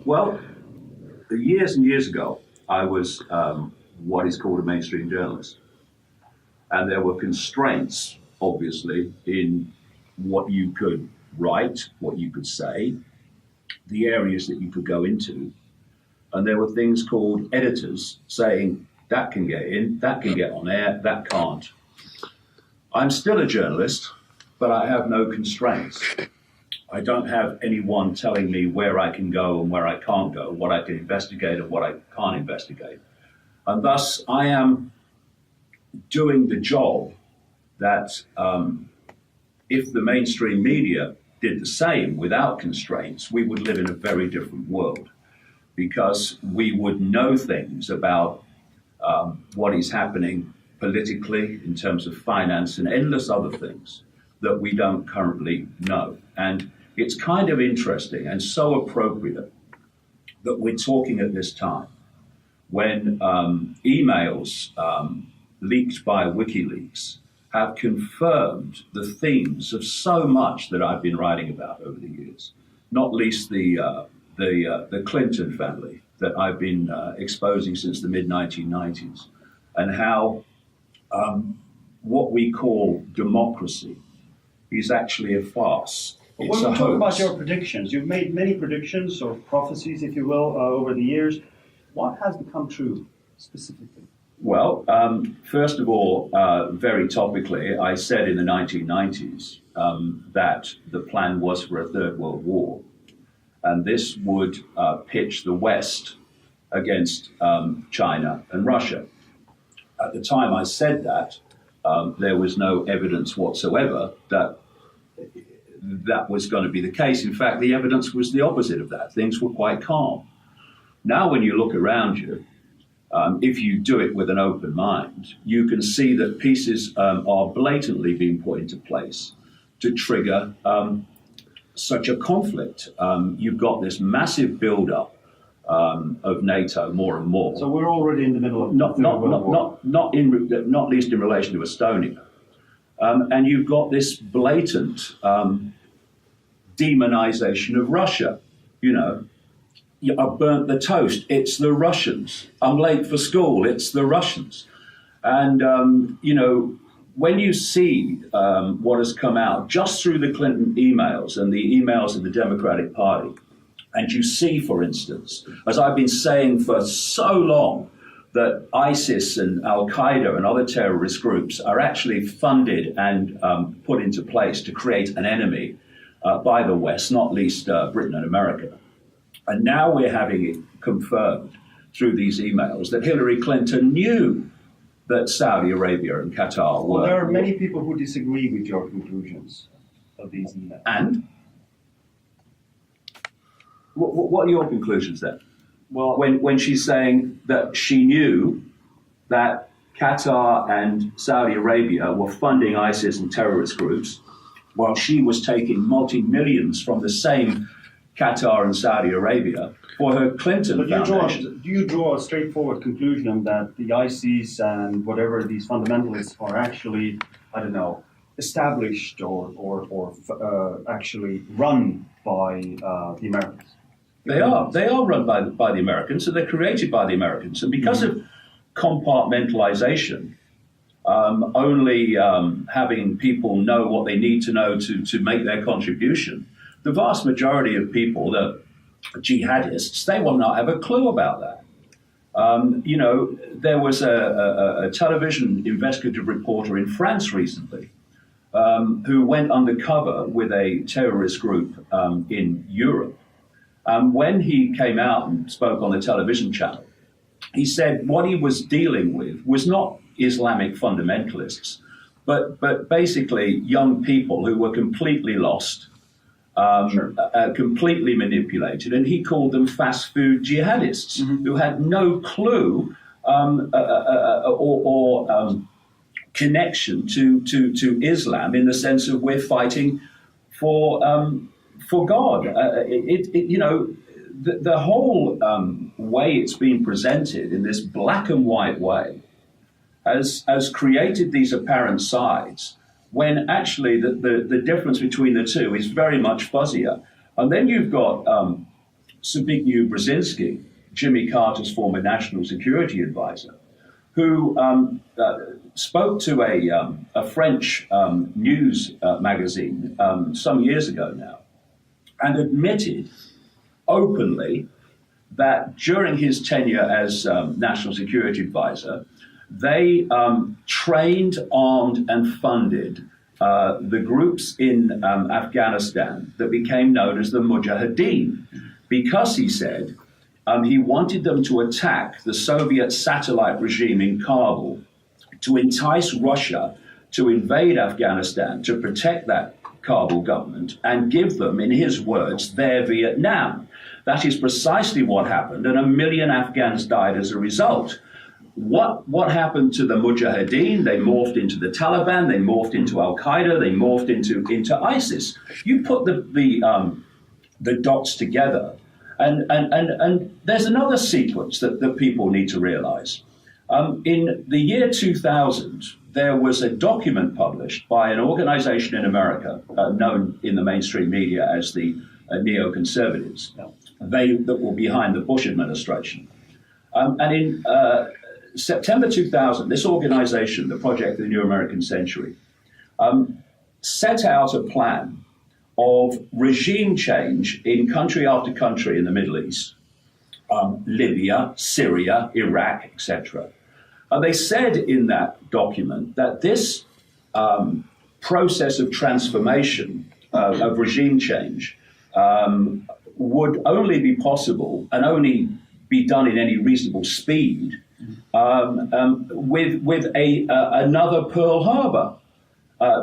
Well, years and years ago, I was what is called a mainstream journalist. And there were constraints, obviously, in what you could write, what you could say, the areas that you could go into. And there were things called editors saying, that can get in, that can get on air, that can't. I'm still a journalist, but I have no constraints. I don't have anyone telling me where I can go and where I can't go, what I can investigate and what I can't investigate. And thus, I am doing the job that if the mainstream media did the same without constraints, we would live in a very different world, because we would know things about what is happening politically in terms of finance and endless other things that we don't currently know. And it's kind of interesting and so appropriate that we're talking at this time when emails leaked by WikiLeaks have confirmed the themes of so much that I've been writing about over the years, not least the Clinton family that I've been exposing since the mid-1990s, and how what we call democracy is actually a farce. But when we talk about your predictions, you've made many predictions or prophecies, if you will, over the years. What has become true specifically? Well, first of all, very topically, I said in the 1990s that the plan was for a third world war. And this would pitch the West against China and Russia. At the time I said that, there was no evidence whatsoever that that was going to be the case. In fact, the evidence was the opposite of that. Things were quite calm. Now, when you look around you, if you do it with an open mind, you can see that pieces are blatantly being put into place to trigger such a conflict. You've got this massive build-up of NATO more and more. So we're already in the middle of not least in relation to Estonia. And you've got this blatant demonization of Russia. You know, I've burnt the toast, it's the Russians. I'm late for school, it's the Russians. And, you know, when you see what has come out just through the Clinton emails and the emails of the Democratic Party, and you see, for instance, as I've been saying for so long, that ISIS and Al-Qaeda and other terrorist groups are actually funded and put into place to create an enemy by the West, not least Britain and America. And now we're having it confirmed through these emails that Hillary Clinton knew that Saudi Arabia and Qatar were... Well, there are many people who disagree with your conclusions of these emails. And? What are your conclusions then? Well, when she's saying that she knew that Qatar and Saudi Arabia were funding ISIS and terrorist groups, while she was taking multi-millions from the same Qatar and Saudi Arabia for her Clinton Foundation. Do you draw a straightforward conclusion that the ISIS and whatever these fundamentalists are actually, I don't know, established or actually run by the Americans? They are run by the Americans, so they're created by the Americans. And because of compartmentalization, only having people know what they need to know to make their contribution, the vast majority of people, the jihadists, they will not have a clue about that. You know, there was a television investigative reporter in France recently who went undercover with a terrorist group in Europe. When he came out and spoke on the television channel, he said what he was dealing with was not Islamic fundamentalists, but basically young people who were completely lost, completely manipulated, and he called them fast food jihadists who had no clue or connection to Islam in the sense of we're fighting for God. You know, the whole way it's been presented in this black and white way has created these apparent sides, when actually the difference between the two is very much fuzzier. And then you've got Zbigniew Brzezinski, Jimmy Carter's former national security advisor, who spoke to a French news magazine some years ago now and admitted openly that during his tenure as national security advisor, they trained, armed, and funded the groups in Afghanistan that became known as the Mujahideen, because he said he wanted them to attack the Soviet satellite regime in Kabul, to entice Russia to invade Afghanistan, to protect that Kabul government, and give them, in his words, their Vietnam. That is precisely what happened, and 1 million Afghans died as a result. What happened to the Mujahideen? They morphed into the Taliban, they morphed into Al-Qaeda, they morphed into ISIS. You put the dots together, and there's another sequence that people need to realize. In the year 2000, there was a document published by an organization in America known in the mainstream media as the neoconservatives, that were behind the Bush administration. And in September 2000, this organization, the Project of the New American Century, set out a plan of regime change in country after country in the Middle East, Libya, Syria, Iraq, etc. And they said in that document that this process of transformation, of regime change, would only be possible and only be done in any reasonable speed with another Pearl Harbor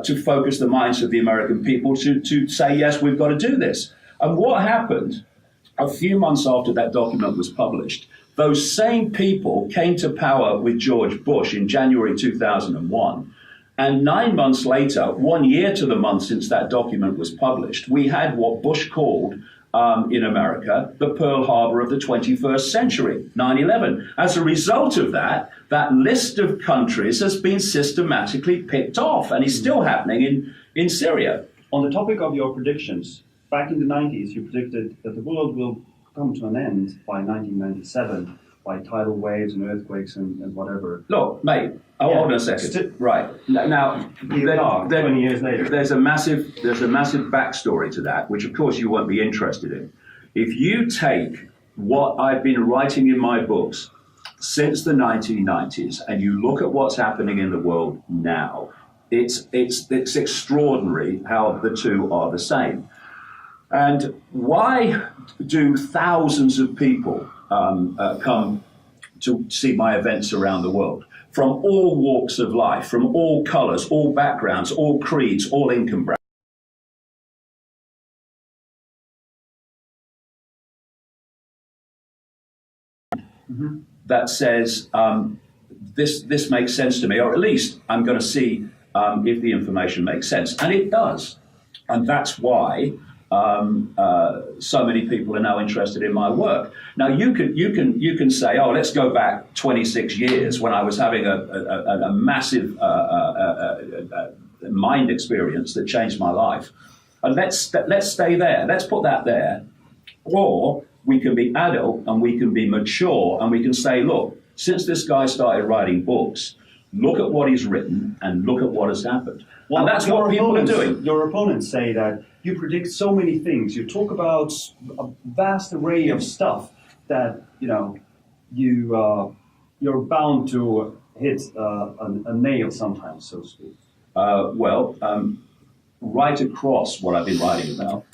to focus the minds of the American people to say, yes, we've got to do this. And what happened a few months after that document was published, those same people came to power with George Bush in January 2001. And 9 months later, 1 year to the month since that document was published, we had what Bush called in America the Pearl Harbor of the 21st century, 9/11. As a result of that, that list of countries has been systematically picked off and is still happening in Syria. On the topic of your predictions, back in the 90s, you predicted that the world will come to an end by 1997 by tidal waves and earthquakes and whatever. Look, mate, hold on a second. Right. Now, 20 years later. There's a massive backstory to that, which of course you won't be interested in. If you take what I've been writing in my books since the 1990s and you look at what's happening in the world now, it's extraordinary how the two are the same. And why do thousands of people come to see my events around the world, from all walks of life, from all colors, all backgrounds, all creeds, all income brackets? Mm-hmm. That says, this makes sense to me, or at least I'm going to see if the information makes sense. And it does. And that's why so many people are now interested in my work. Now you can say, oh, let's go back 26 years when I was having a massive mind experience that changed my life, and let's stay there. Let's put that there. Or we can be adult and we can be mature and we can say, look, since this guy started writing books, look at what he's written and look at what has happened. Well, and that's what people are doing. Your opponents say that you predict so many things. You talk about a vast array of stuff that you're bound to hit a nail sometimes, so to speak. Right across what I've been writing about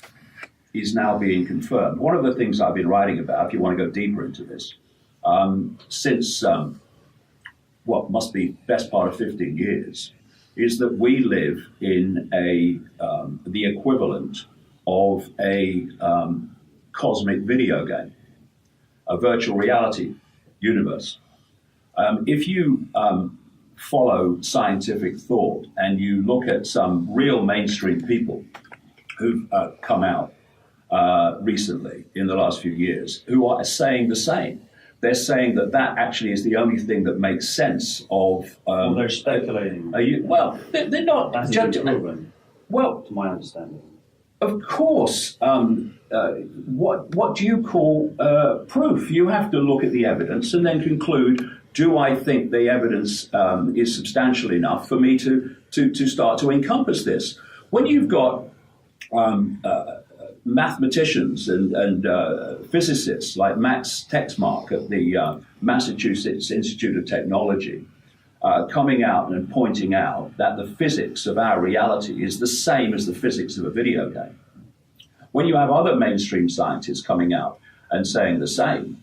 is now being confirmed. One of the things I've been writing about, if you want to go deeper into this, since what must be best part of 15 years, is that we live in the equivalent of a cosmic video game, a virtual reality universe. If you follow scientific thought and you look at some real mainstream people who've come out recently in the last few years who are saying the same. They're saying that actually is the only thing that makes sense of... well, they're speculating. They're not... That's proven, well, to my understanding. Of course, what do you call proof? You have to look at the evidence and then conclude: do I think the evidence is substantial enough for me to start to encompass this? When you've got mathematicians and physicists like Max Tegmark at the Massachusetts Institute of Technology coming out and pointing out that the physics of our reality is the same as the physics of a video game. When you have other mainstream scientists coming out and saying the same,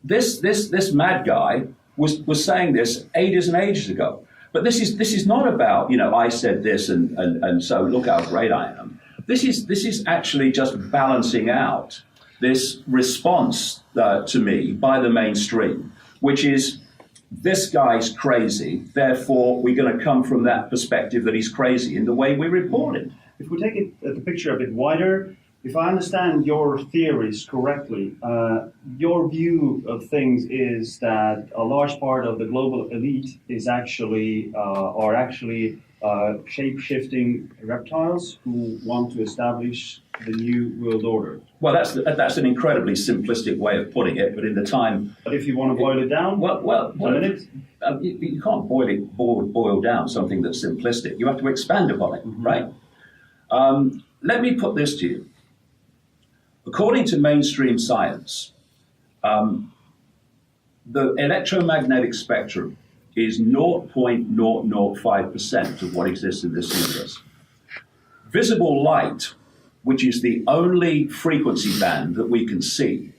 this mad guy was saying this ages and ages ago. But this is not about, I said this and so look how great I am. This is actually just balancing out this response to me by the mainstream, which is, this guy's crazy, therefore we're going to come from that perspective that he's crazy in the way we report it. If we take the picture a bit wider, if I understand your theories correctly, your view of things is that a large part of the global elite is actually shape-shifting reptiles who want to establish the new world order. Well, that's an incredibly simplistic way of putting it, but in the time. But if you want to boil it down, you can't boil down something that's simplistic. You have to expand upon it, right? Let me put this to you. According to mainstream science, the electromagnetic spectrum is 0.005% of what exists in this universe. Visible light, which is the only frequency band that we can see,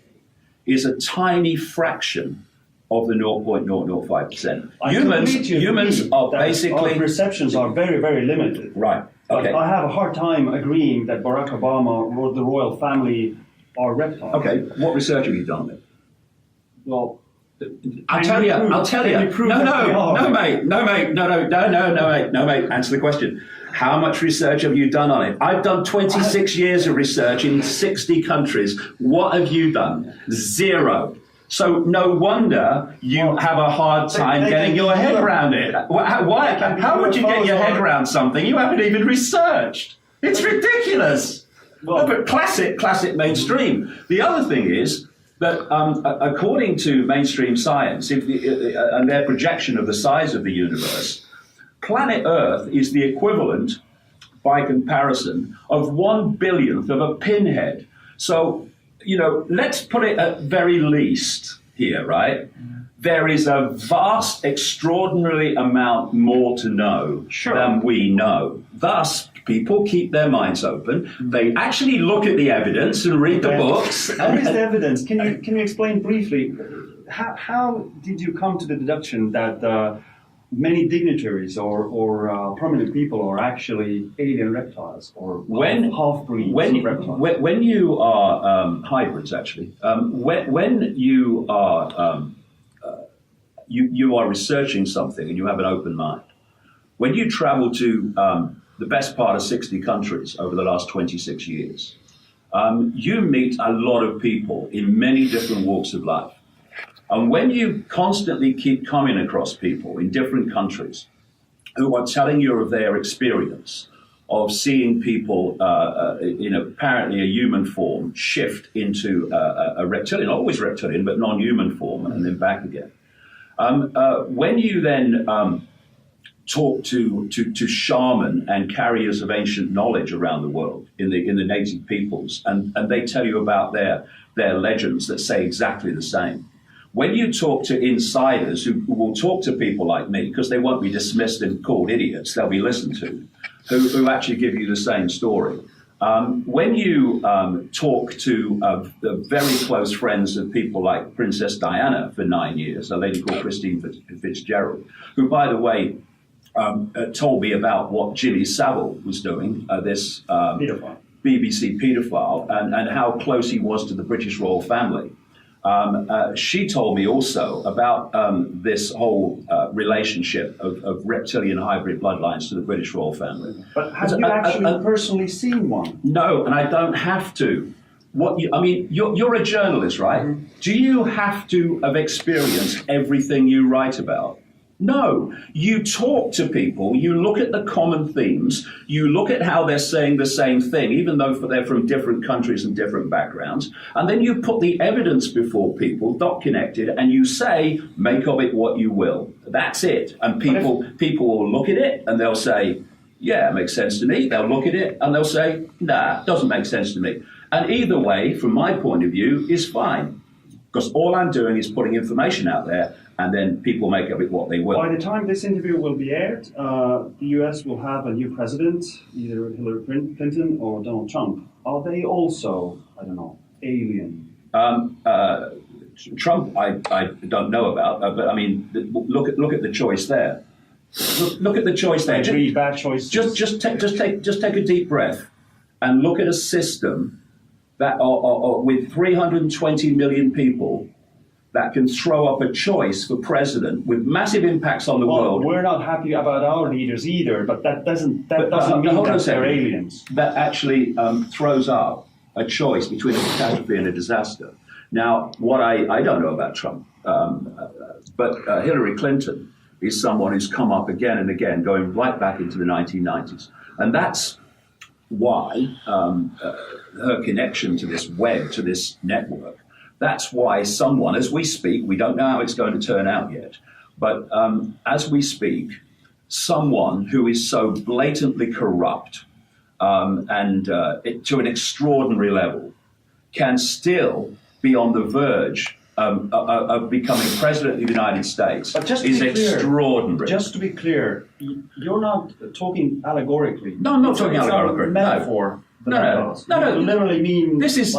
is a tiny fraction of the 0.005%. Humans are basically... Our perceptions are very, very limited. Right. Okay. But I have a hard time agreeing that Barack Obama or the royal family are reptiles. Okay. What research have you done then? Well... I'll tell you. No, mate. Answer the question. How much research have you done on it? I've done 26 years of research in 60 countries. What have you done? Zero. So no wonder you have a hard time getting your head around it. Why? How would you get your head around something you haven't even researched? It's ridiculous. But classic mainstream. The other thing is that according to mainstream science and their projection of the size of the universe, planet Earth is the equivalent, by comparison, of 1/1000th of a pinhead. So, let's put it at very least here, right? There is a vast, extraordinary amount more to know than we know. Thus, people keep their minds open. They actually look at the evidence and read the books. What is the evidence? Can you explain briefly? How did you come to the deduction that many dignitaries or prominent people are actually alien reptiles or half-breeds reptiles? When you are hybrids, actually, when you are you are researching something and you have an open mind, when you travel to the best part of 60 countries over the last 26 years, you meet a lot of people in many different walks of life. And when you constantly keep coming across people in different countries who are telling you of their experience of seeing people in apparently a human form shift into a reptilian, always reptilian, but non-human form, and then back again. When you then talk to shaman and carriers of ancient knowledge around the world in the native peoples, and they tell you about their legends that say exactly the same. When you talk to insiders who will talk to people like me, because they won't be dismissed and called idiots, they'll be listened to, who actually give you the same story. When you talk to the very close friends of people like Princess Diana for 9 years, a lady called Christine Fitzgerald, who, by the way, told me about what Jimmy Savile was doing, this BBC paedophile, and how close he was to the British royal family. She told me also about this whole relationship of reptilian hybrid bloodlines to the British royal family. But have you actually personally seen one? No, and I don't have to. You're a journalist, right? Mm-hmm. Do you have to have experienced everything you write about? No, you talk to people, you look at the common themes, you look at how they're saying the same thing, even though they're from different countries and different backgrounds, and then you put the evidence before people, dot connected, and you say, make of it what you will. That's it. And people will look at it and they'll say, yeah, it makes sense to me. They'll look at it and they'll say, nah, it doesn't make sense to me. And either way, from my point of view, is fine. Because all I'm doing is putting information out there, and then people make of it what they will. By the time this interview will be aired, the US will have a new president, either Hillary Clinton or Donald Trump. Are they also, I don't know, alien? Trump, I don't know about, but I mean, look at the choice there. Look at the choice there. Three bad choices. Just take a deep breath, and look at a system that with 320 million people that can throw up a choice for president with massive impacts on the world. We're not happy about our leaders either, but that doesn't mean that they're aliens. That actually throws up a choice between a catastrophe and a disaster. Now, what I don't know about Trump, but Hillary Clinton is someone who's come up again and again, going right back into the 1990s. And that's why her connection to this web, to this network, that's why someone, as we speak, we don't know how it's going to turn out yet, but as we speak, someone who is so blatantly corrupt and to an extraordinary level can still be on the verge of becoming president of the United States is extraordinary. Just to be clear, you're not talking allegorically. No, I'm not talking allegorically. It's not a metaphor. No. You literally mean this is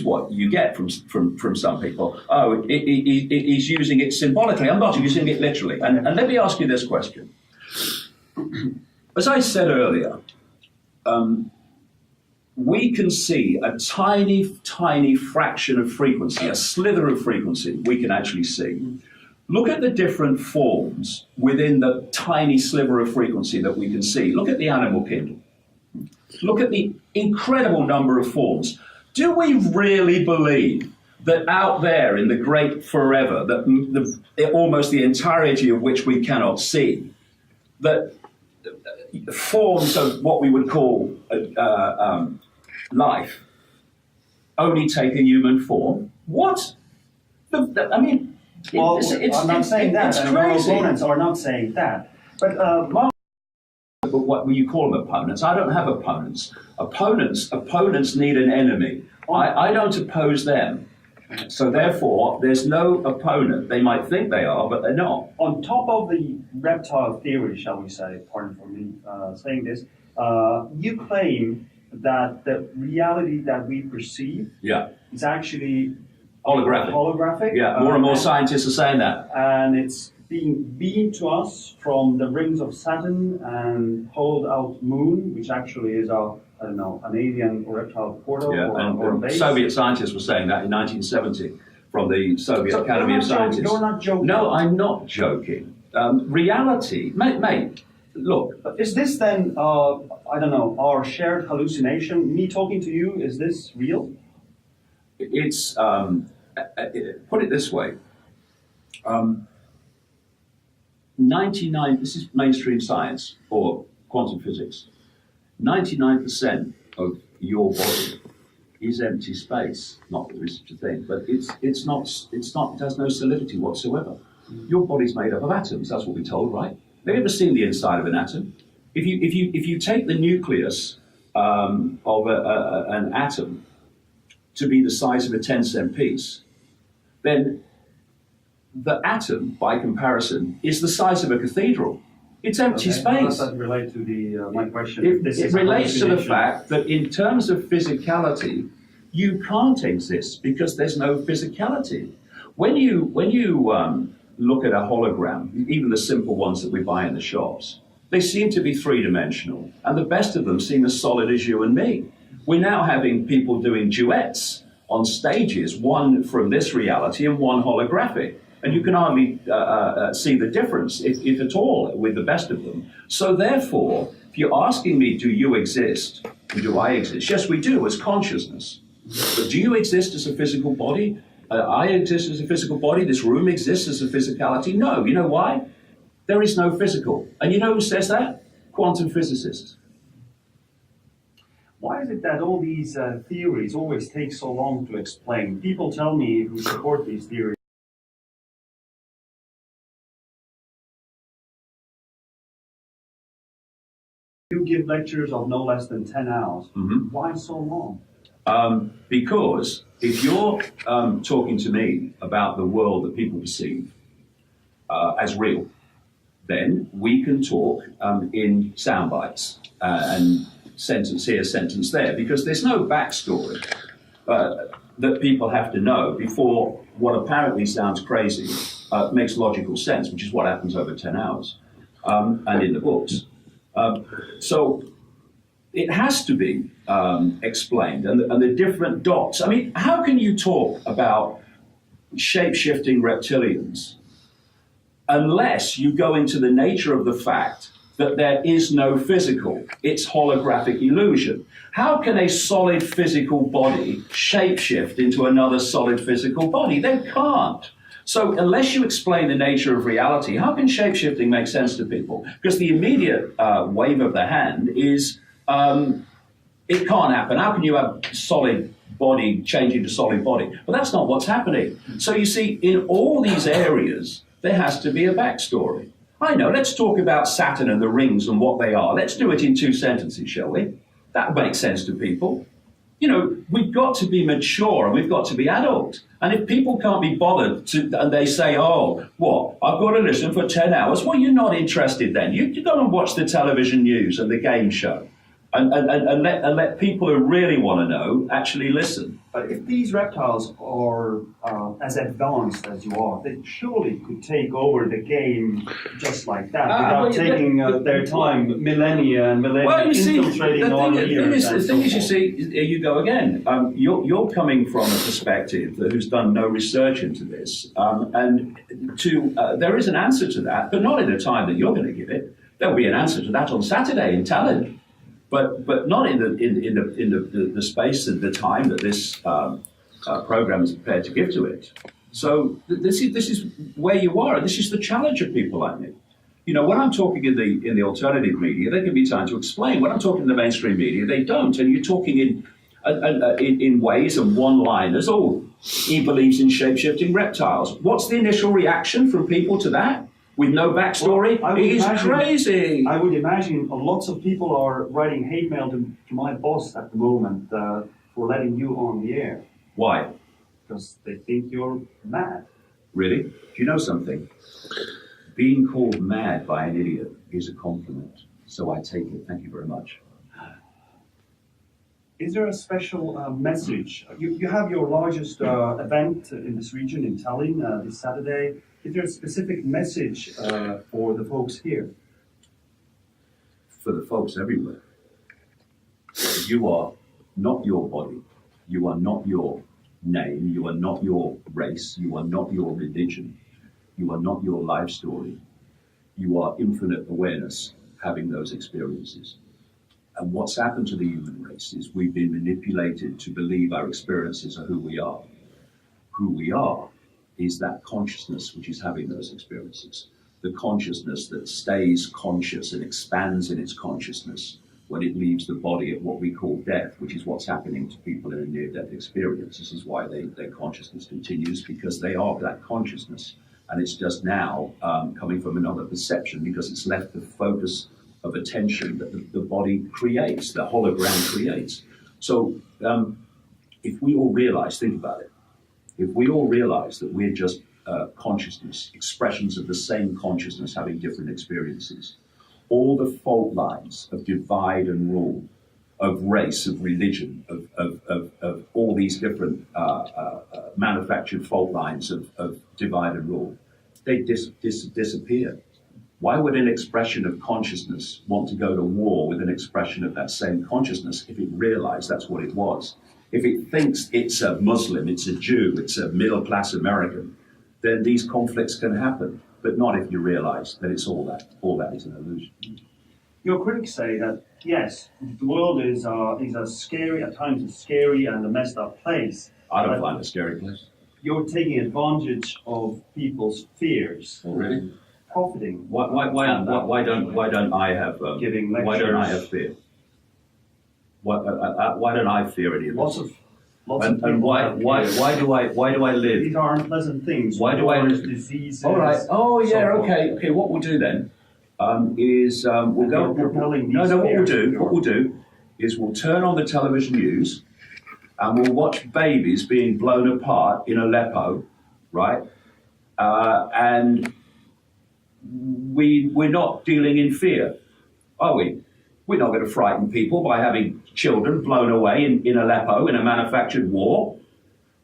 what you get from some people. Oh, he's using it symbolically. I'm not using it literally. And let me ask you this question. As I said earlier, we can see a tiny, tiny fraction of frequency, a slither of frequency we can actually see. Look at the different forms within the tiny sliver of frequency that we can see. Look at the animal kingdom. Look at the incredible number of forms. Do we really believe that out there in the great forever, that almost the entirety of which we cannot see, that forms of what we would call life only take a human form? What? I mean, well, I'm not saying that, and our opponents are not saying that. But what will you call them, opponents? I don't have opponents. Opponents need an enemy. I don't oppose them. So therefore, there's no opponent. They might think they are, but they're not. On top of the reptile theory, shall we say, pardon for me saying this, you claim that the reality that we perceive is actually holographic. Yeah, more and more scientists are saying that. And it's being beamed to us from the rings of Saturn and hollowed out moon, which actually is an alien or reptile portal or a base. Soviet scientists were saying that in 1970 from the Soviet Academy of Sciences. You're not joking. No, I'm not joking. Reality, mate, look. Is this then, our shared hallucination? Me talking to you, is this real? It's, put it this way, 99, this is mainstream science or quantum physics, 99% of your body is empty space. Not that there is such a thing, but it has no solidity whatsoever. Your body's made up of atoms, that's what we're told, right? Have you ever seen the inside of an atom? If you take the nucleus of an atom to be the size of a 10-cent piece, then the atom, by comparison, is the size of a cathedral. It's empty space. How does that relate to my question? It relates to the fact that in terms of physicality, you can't exist because there's no physicality. When you look at a hologram, even the simple ones that we buy in the shops, they seem to be three-dimensional, and the best of them seem as solid as you and me. We're now having people doing duets on stages, one from this reality and one holographic. And you can hardly see the difference, if at all, with the best of them. So therefore, if you're asking me, do you exist? And do I exist? Yes, we do, as consciousness. But do you exist as a physical body? I exist as a physical body, this room exists as a physicality. No, you know why? There is no physical. And you know who says that? Quantum physicists. Why is it that all these theories always take so long to explain? People tell me who support these theories. You give lectures of no less than 10 hours. Mm-hmm. Why so long? Because if you're talking to me about the world that people perceive as real, then we can talk in sound bites and sentence here, sentence there, because there's no backstory that people have to know before what apparently sounds crazy makes logical sense, which is what happens over 10 hours and in the books. So it has to be explained, and the different dots. I mean, how can you talk about shape-shifting reptilians unless you go into the nature of the fact that there is no physical, it's holographic illusion? How can a solid physical body shapeshift into another solid physical body? They can't. So unless you explain the nature of reality, how can shapeshifting make sense to people? Because the immediate wave of the hand is, it can't happen. How can you have solid body changing to solid body? But that's not what's happening. So you see, in all these areas, there has to be a backstory. I know, let's talk about Saturn and the rings and what they are. Let's do it in 2 sentences, shall we? That makes sense to people. You know, we've got to be mature and we've got to be adult. And if people can't be bothered and they say, oh, what, I've got to listen for 10 hours. Well, you're not interested then. You go and watch the television news and the game show and let people who really want to know actually listen. But if these reptiles are as advanced as you are, they surely could take over the game just like that without taking their time, millennia and millennia, infiltrating our ears. The thing is, you see, here you go again. You're coming from a perspective who's done no research into this, and there is an answer to that, but not in the time that you're going to give it. There'll be an answer to that on Saturday in Tallinn. But not in the space and the time that this program is prepared to give to it. So this is where you are, and this is the challenge of people like me. You know, when I'm talking in the alternative media, they give me time to explain. When I'm talking in the mainstream media, they don't, and you're talking in ways and one-liners. Oh, he believes in shape-shifting reptiles. What's the initial reaction from people to that? With no backstory? Well, he's crazy. I would imagine lots of people are writing hate mail to my boss at the moment for letting you on the air. Why? Because they think you're mad. Really? Do you know something? Being called mad by an idiot is a compliment. So I take it. Thank you very much. Is there a special message? You have your largest event in this region in Tallinn this Saturday. Is there a specific message for the folks here? For the folks everywhere. You are not your body. You are not your name. You are not your race. You are not your religion. You are not your life story. You are infinite awareness having those experiences. And what's happened to the human race is we've been manipulated to believe our experiences are who we are. Who we are is that consciousness which is having those experiences. The consciousness that stays conscious and expands in its consciousness when it leaves the body at what we call death, which is what's happening to people in a near-death experience. This is why their consciousness continues, because they are that consciousness. And it's just now coming from another perception, because it's left the focus of attention that the body creates, the hologram creates. So if we all realize, think about it, if we all realize that we're just consciousness, expressions of the same consciousness having different experiences, all the fault lines of divide and rule, of race, of religion, of all these different manufactured fault lines of divide and rule, they disappear. Why would an expression of consciousness want to go to war with an expression of that same consciousness if it realized that's what it was? If it thinks it's a Muslim, it's a Jew, it's a middle-class American, then these conflicts can happen, but not if you realize that it's all that. All that is an illusion. Your critics say that, yes, the world is a scary, at times a scary and a messed up place. I don't find it a scary place. you're taking advantage of people's fears. Oh, really? And profiting. Why don't I have giving lectures? Why don't I have fear? Why don't I fear any of this? Lots of and why do I live? These are unpleasant things. Why do I live? Diseases. All right. Oh yeah. So Okay. What we'll do then is we'll go. What we'll do is we'll turn on the television news and we'll watch babies being blown apart in Aleppo, right? And we're not dealing in fear, are we? We're not going to frighten people by having children blown away in Aleppo in a manufactured war.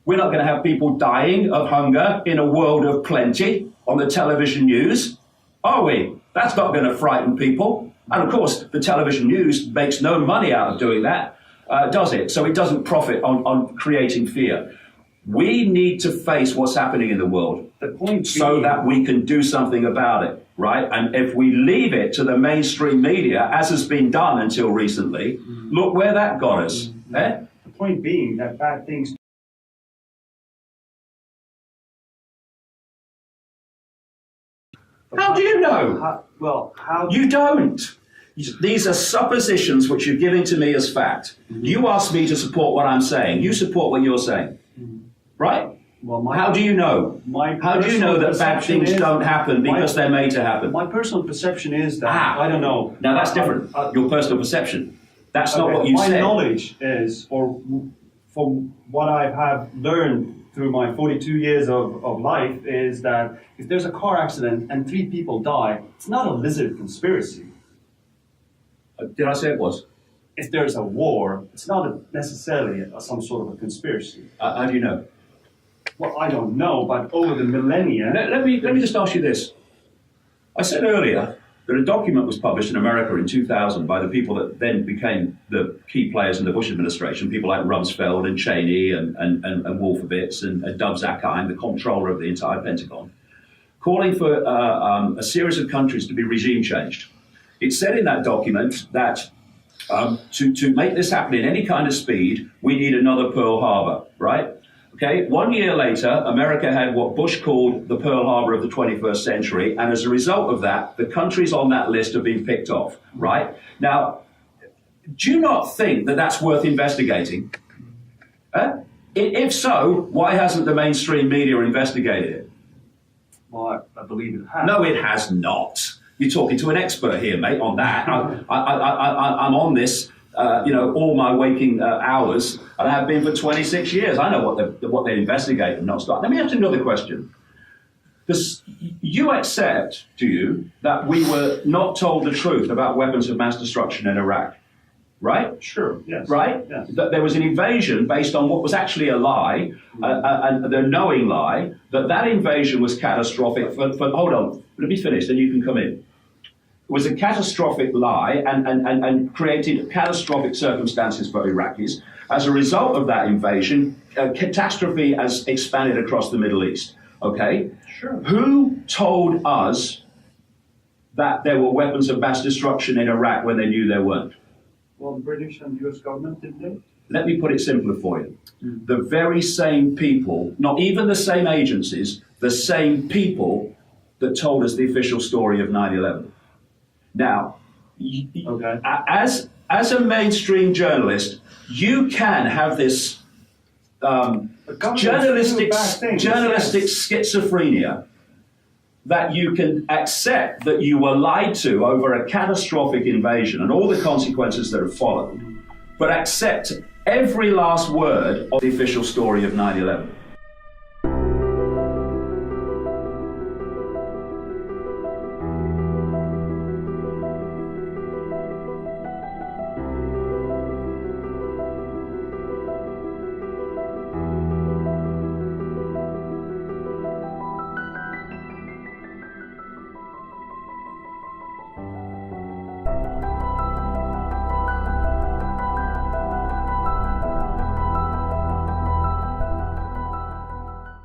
We're not going to have people dying of hunger in a world of plenty on the television news, are we? That's not going to frighten people. And of course, the television news makes no money out of doing that, does it? So it doesn't profit on creating fear. We need to face what's happening in the world so that we can do something about it, right? And if we leave it to the mainstream media, as has been done until recently, look where that got us. Eh? The point being that bad things. How do you know? You don't. These are suppositions which you're giving to me as fact. You ask me to support what I'm saying. You support what you're saying. Right? Well, how do you know? How do you know that bad things don't happen because they're made to happen? My personal perception is that, I don't know. Now that's different. Your personal perception. That's not what you said. My knowledge is, or from what I have learned through my 42 years of life, is that if there's a car accident and 3 people die, it's not a lizard conspiracy. Did I say it was? If there's a war, it's not necessarily some sort of a conspiracy. How do you know? Well, I don't know, but over the millennia... Let me just ask you this. I said earlier that a document was published in America in 2000 by the people that then became the key players in the Bush administration, people like Rumsfeld and Cheney and Wolfowitz and Dov Zakheim, the comptroller of the entire Pentagon, calling for a series of countries to be regime changed. It said in that document that to make this happen in any kind of speed, we need another Pearl Harbor, right? Okay, 1 year later, America had what Bush called the Pearl Harbor of the 21st century, and as a result of that, the countries on that list have been picked off, right? Now, do you not think that that's worth investigating? If so, why hasn't the mainstream media investigated it? Well, I believe it has. No, it has not. You're talking to an expert here, mate, on that. I'm on this, all my waking hours, and I have been for 26 years. I know what they investigate and not start. Let me ask you another question. Does you accept, do you, that we were not told the truth about weapons of mass destruction in Iraq? Right? Sure, yes. Right? Yes. That there was an invasion based on what was actually a lie, and the knowing lie, that invasion was catastrophic. Hold on, let me finish, then you can come in. It was a catastrophic lie and created catastrophic circumstances for Iraqis. As a result of that invasion, catastrophe has expanded across the Middle East. Okay? Sure. Who told us that there were weapons of mass destruction in Iraq when they knew there weren't? Well, the British and US government, didn't they? Let me put it simpler for you. The very same people, not even the same agencies, the same people that told us the official story of 9/11. Now, okay. as a mainstream journalist, you can have this journalistic schizophrenia that you can accept that you were lied to over a catastrophic invasion and all the consequences that have followed, but accept every last word of the official story of 9/11.